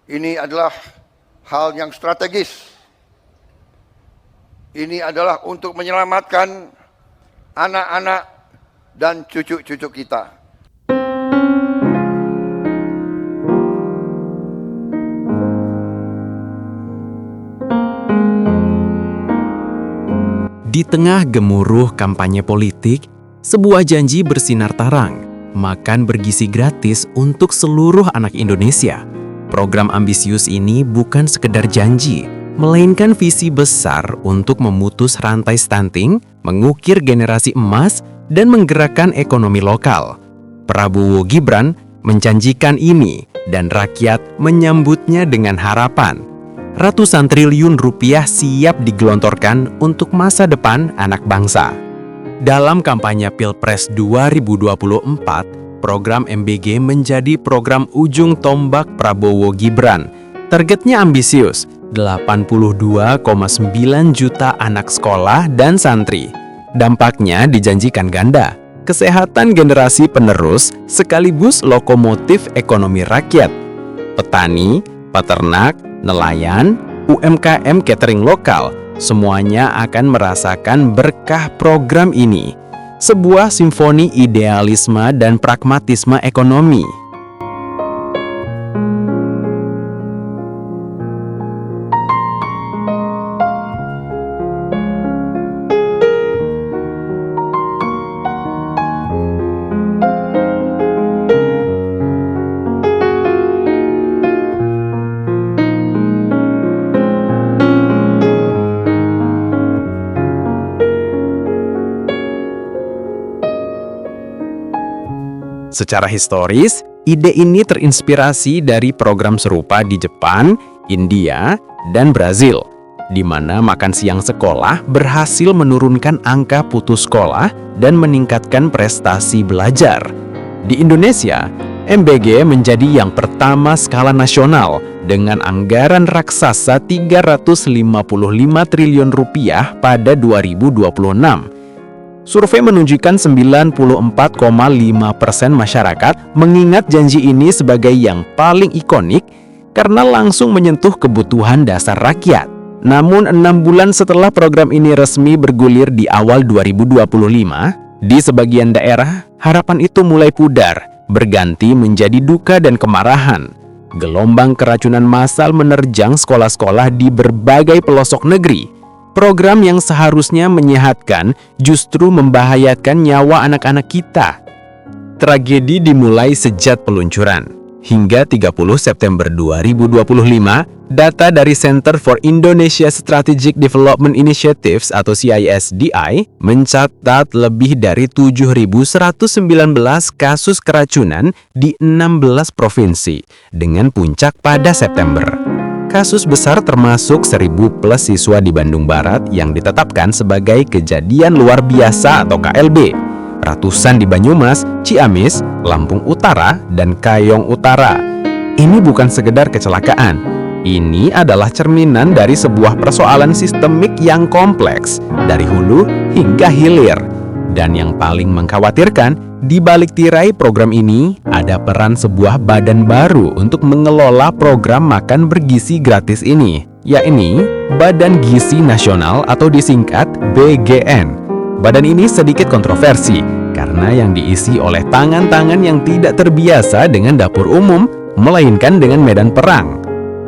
Ini adalah hal yang strategis. Ini adalah untuk menyelamatkan anak-anak dan cucu-cucu kita. Di tengah gemuruh kampanye politik, sebuah janji bersinar terang, makan bergizi gratis untuk seluruh anak Indonesia. Program ambisius ini bukan sekedar janji, melainkan visi besar untuk memutus rantai stunting, mengukir generasi emas, dan menggerakkan ekonomi lokal. Prabowo Gibran menjanjikan ini, dan rakyat menyambutnya dengan harapan. Ratusan triliun rupiah siap digelontorkan untuk masa depan anak bangsa. Dalam kampanye Pilpres 2024, program MBG menjadi program ujung tombak Prabowo Gibran. Targetnya ambisius, 82,9 juta anak sekolah dan santri. Dampaknya dijanjikan ganda, kesehatan generasi penerus sekaligus lokomotif ekonomi rakyat. Petani, peternak, nelayan, UMKM catering lokal, semuanya akan merasakan berkah program ini. Sebuah simfoni idealisme dan pragmatisme ekonomi. Secara historis, ide ini terinspirasi dari program serupa di Jepang, India, dan Brazil, di mana makan siang sekolah berhasil menurunkan angka putus sekolah dan meningkatkan prestasi belajar. Di Indonesia, MBG menjadi yang pertama skala nasional dengan anggaran raksasa 355 triliun rupiah pada 2026. Survei menunjukkan 94,5% masyarakat mengingat janji ini sebagai yang paling ikonik karena langsung menyentuh kebutuhan dasar rakyat. Namun 6 bulan setelah program ini resmi bergulir di awal 2025, di sebagian daerah, harapan itu mulai pudar, berganti menjadi duka dan kemarahan. Gelombang keracunan massal menerjang sekolah-sekolah di berbagai pelosok negeri. Program yang seharusnya menyehatkan justru membahayakan nyawa anak-anak kita. Tragedi dimulai sejak peluncuran. Hingga 30 September 2025, data dari Center for Indonesia Strategic Development Initiatives atau CISDI mencatat lebih dari 7.119 kasus keracunan di 16 provinsi, dengan puncak pada September. Kasus besar termasuk 1.000 plus siswa di Bandung Barat yang ditetapkan sebagai kejadian luar biasa atau KLB. Ratusan di Banyumas, Ciamis, Lampung Utara, dan Kayong Utara. Ini bukan sekedar kecelakaan. Ini adalah cerminan dari sebuah persoalan sistemik yang kompleks, dari hulu hingga hilir. Dan yang paling mengkhawatirkan, di balik tirai program ini, ada peran sebuah badan baru untuk mengelola program makan bergizi gratis ini, yakni Badan Gizi Nasional atau disingkat BGN. Badan ini sedikit kontroversi, karena yang diisi oleh tangan-tangan yang tidak terbiasa dengan dapur umum, melainkan dengan medan perang.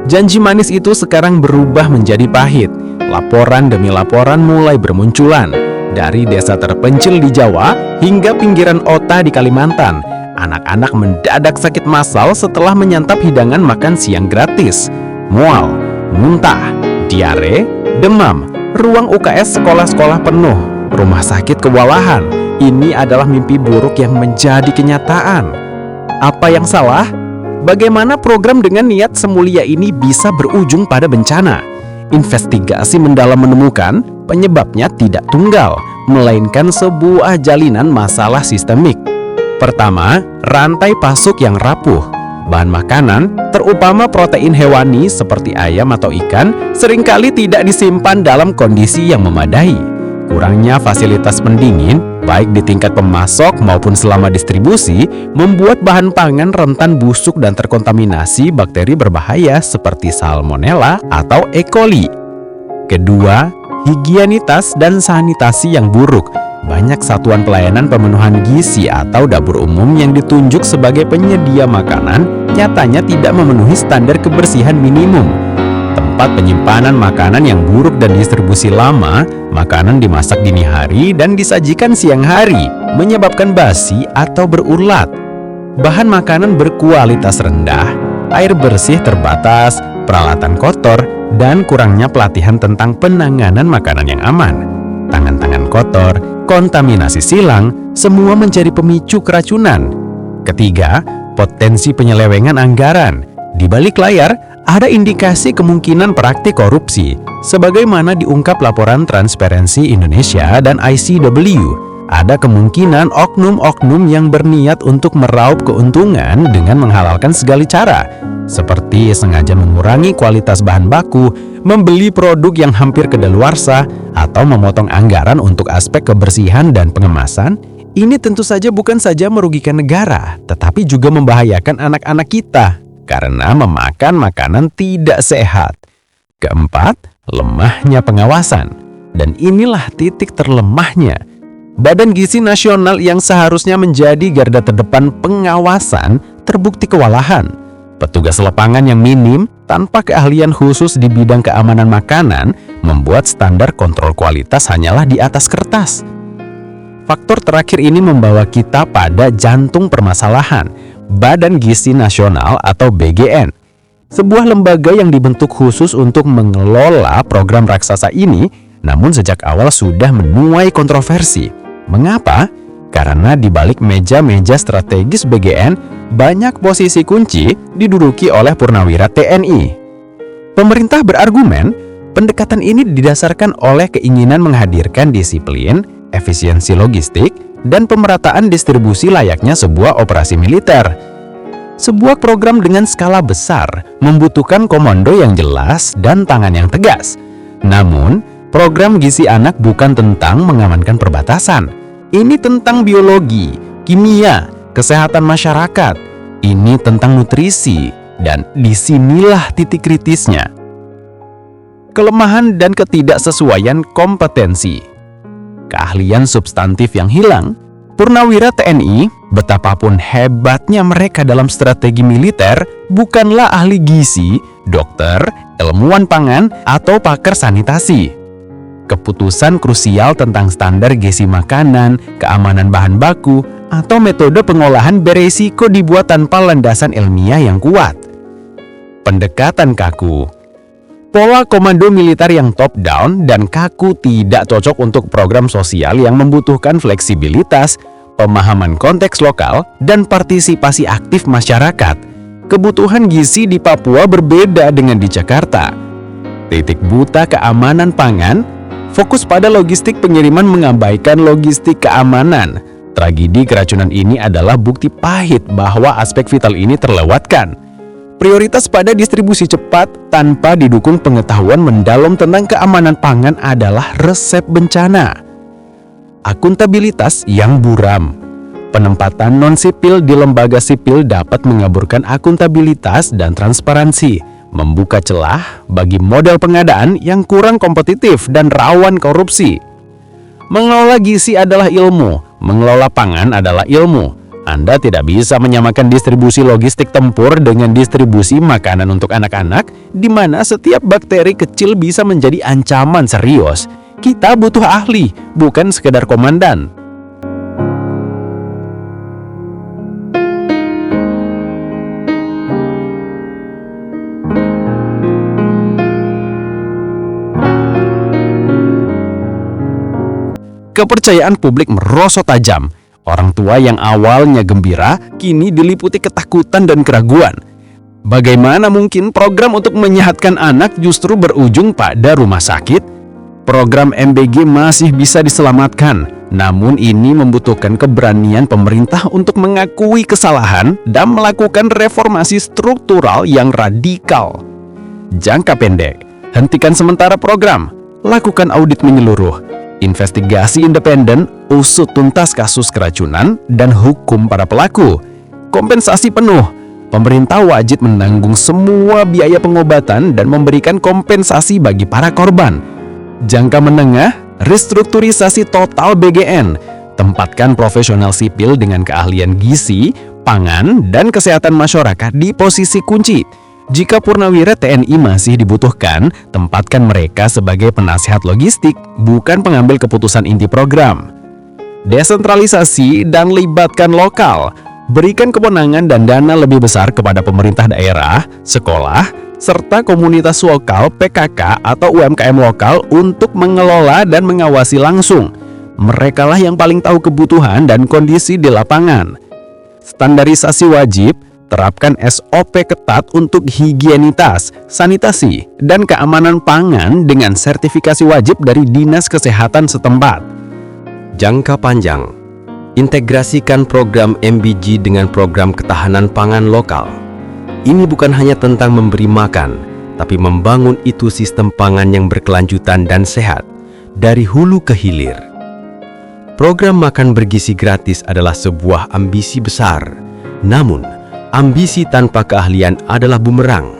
Janji manis itu sekarang berubah menjadi pahit. Laporan demi laporan mulai bermunculan. Dari desa terpencil di Jawa hingga pinggiran Ota di Kalimantan, anak-anak mendadak sakit massal setelah menyantap hidangan makan siang gratis. Mual, muntah, diare, demam, ruang UKS sekolah-sekolah penuh, rumah sakit kewalahan. Ini adalah mimpi buruk yang menjadi kenyataan. Apa yang salah? Bagaimana program dengan niat semulia ini bisa berujung pada bencana? Investigasi mendalam menemukan penyebabnya tidak tunggal, melainkan sebuah jalinan masalah sistemik. Pertama, rantai pasok yang rapuh. Bahan makanan, terutama protein hewani seperti ayam atau ikan, seringkali tidak disimpan dalam kondisi yang memadai. Kurangnya fasilitas pendingin, baik di tingkat pemasok maupun selama distribusi, membuat bahan pangan rentan busuk dan terkontaminasi bakteri berbahaya seperti Salmonella atau E. coli. Kedua, higienitas dan sanitasi yang buruk. Banyak satuan pelayanan pemenuhan gizi atau dapur umum yang ditunjuk sebagai penyedia makanan nyatanya tidak memenuhi standar kebersihan minimum. Tempat penyimpanan makanan yang buruk dan distribusi lama, makanan dimasak dini hari dan disajikan siang hari, menyebabkan basi atau berulat. Bahan makanan berkualitas rendah, air bersih terbatas, peralatan kotor, dan kurangnya pelatihan tentang penanganan makanan yang aman. Tangan-tangan kotor, kontaminasi silang, semua menjadi pemicu keracunan. Ketiga, potensi penyelewengan anggaran. Di balik layar, ada indikasi kemungkinan praktik korupsi, sebagaimana diungkap laporan Transparency Indonesia dan ICW. Ada kemungkinan oknum-oknum yang berniat untuk meraup keuntungan dengan menghalalkan segala cara, seperti sengaja mengurangi kualitas bahan baku, membeli produk yang hampir kedaluarsa, atau memotong anggaran untuk aspek kebersihan dan pengemasan. Ini tentu saja bukan saja merugikan negara, tetapi juga membahayakan anak-anak kita karena memakan makanan tidak sehat. Keempat, lemahnya pengawasan. Dan inilah titik terlemahnya. Badan Gizi Nasional yang seharusnya menjadi garda terdepan pengawasan terbukti kewalahan. Petugas lapangan yang minim tanpa keahlian khusus di bidang keamanan makanan membuat standar kontrol kualitas hanyalah di atas kertas. Faktor terakhir ini membawa kita pada jantung permasalahan, Badan Gizi Nasional atau BGN. Sebuah lembaga yang dibentuk khusus untuk mengelola program raksasa ini, namun sejak awal sudah menuai kontroversi. Mengapa? Karena di balik meja-meja strategis BGN, banyak posisi kunci diduduki oleh purnawira TNI. Pemerintah berargumen, pendekatan ini didasarkan oleh keinginan menghadirkan disiplin, efisiensi logistik, dan pemerataan distribusi layaknya sebuah operasi militer. Sebuah program dengan skala besar membutuhkan komando yang jelas dan tangan yang tegas. Namun, program gizi anak bukan tentang mengamankan perbatasan. Ini tentang biologi, kimia, kesehatan masyarakat. Ini tentang nutrisi, dan disinilah titik kritisnya. Kelemahan dan ketidaksesuaian kompetensi. Keahlian substantif yang hilang. Purnawira TNI, betapapun hebatnya mereka dalam strategi militer, bukanlah ahli gizi, dokter, ilmuwan pangan, atau pakar sanitasi. Keputusan krusial tentang standar gizi makanan, keamanan bahan baku, atau metode pengolahan beresiko dibuat tanpa landasan ilmiah yang kuat. Pendekatan kaku. Pola komando militer yang top-down dan kaku tidak cocok untuk program sosial yang membutuhkan fleksibilitas, pemahaman konteks lokal, dan partisipasi aktif masyarakat. Kebutuhan gizi di Papua berbeda dengan di Jakarta. Titik buta keamanan pangan, fokus pada logistik pengiriman mengabaikan logistik keamanan. Tragedi keracunan ini adalah bukti pahit bahwa aspek vital ini terlewatkan. Prioritas pada distribusi cepat tanpa didukung pengetahuan mendalam tentang keamanan pangan adalah resep bencana. Akuntabilitas yang buram. Penempatan non-sipil di lembaga sipil dapat mengaburkan akuntabilitas dan transparansi, membuka celah bagi model pengadaan yang kurang kompetitif dan rawan korupsi. Mengelola gizi adalah ilmu, mengelola pangan adalah ilmu. Anda tidak bisa menyamakan distribusi logistik tempur dengan distribusi makanan untuk anak-anak, di mana setiap bakteri kecil bisa menjadi ancaman serius. Kita butuh ahli, bukan sekedar komandan. Kepercayaan publik merosot tajam. Orang tua yang awalnya gembira, kini diliputi ketakutan dan keraguan. Bagaimana mungkin program untuk menyehatkan anak justru berujung pada rumah sakit? Program MBG masih bisa diselamatkan, namun ini membutuhkan keberanian pemerintah untuk mengakui kesalahan dan melakukan reformasi struktural yang radikal. Jangka pendek, hentikan sementara program, lakukan audit menyeluruh. investigasi independen, usut tuntas kasus keracunan, dan hukum para pelaku. Kompensasi penuh. Pemerintah wajib menanggung semua biaya pengobatan dan memberikan kompensasi bagi para korban. Jangka menengah, restrukturisasi total BGN. Tempatkan profesional sipil dengan keahlian gizi, pangan, dan kesehatan masyarakat di posisi kunci. Jika purnawira TNI masih dibutuhkan, tempatkan mereka sebagai penasihat logistik, bukan pengambil keputusan inti program. Desentralisasi dan libatkan lokal. Berikan kewenangan dan dana lebih besar kepada pemerintah daerah, sekolah, serta komunitas lokal PKK atau UMKM lokal untuk mengelola dan mengawasi langsung. Merekalah yang paling tahu kebutuhan dan kondisi di lapangan. Standarisasi wajib, terapkan SOP ketat untuk higienitas, sanitasi, dan keamanan pangan dengan sertifikasi wajib dari Dinas Kesehatan setempat. Jangka panjang. Integrasikan program MBG dengan program ketahanan pangan lokal. Ini bukan hanya tentang memberi makan, tapi membangun itu sistem pangan yang berkelanjutan dan sehat, dari hulu ke hilir. Program makan bergizi gratis adalah sebuah ambisi besar. Namun, ambisi tanpa keahlian adalah bumerang.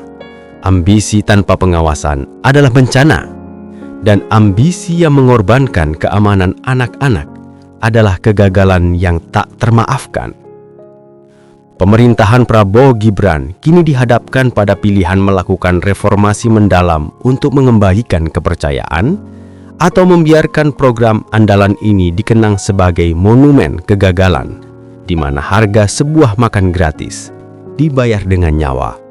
Ambisi tanpa pengawasan adalah bencana. Dan ambisi yang mengorbankan keamanan anak-anak adalah kegagalan yang tak termaafkan. Pemerintahan Prabowo Gibran kini dihadapkan pada pilihan melakukan reformasi mendalam untuk mengembalikan kepercayaan atau membiarkan program andalan ini dikenang sebagai monumen kegagalan, di mana harga sebuah makan gratis dibayar dengan nyawa.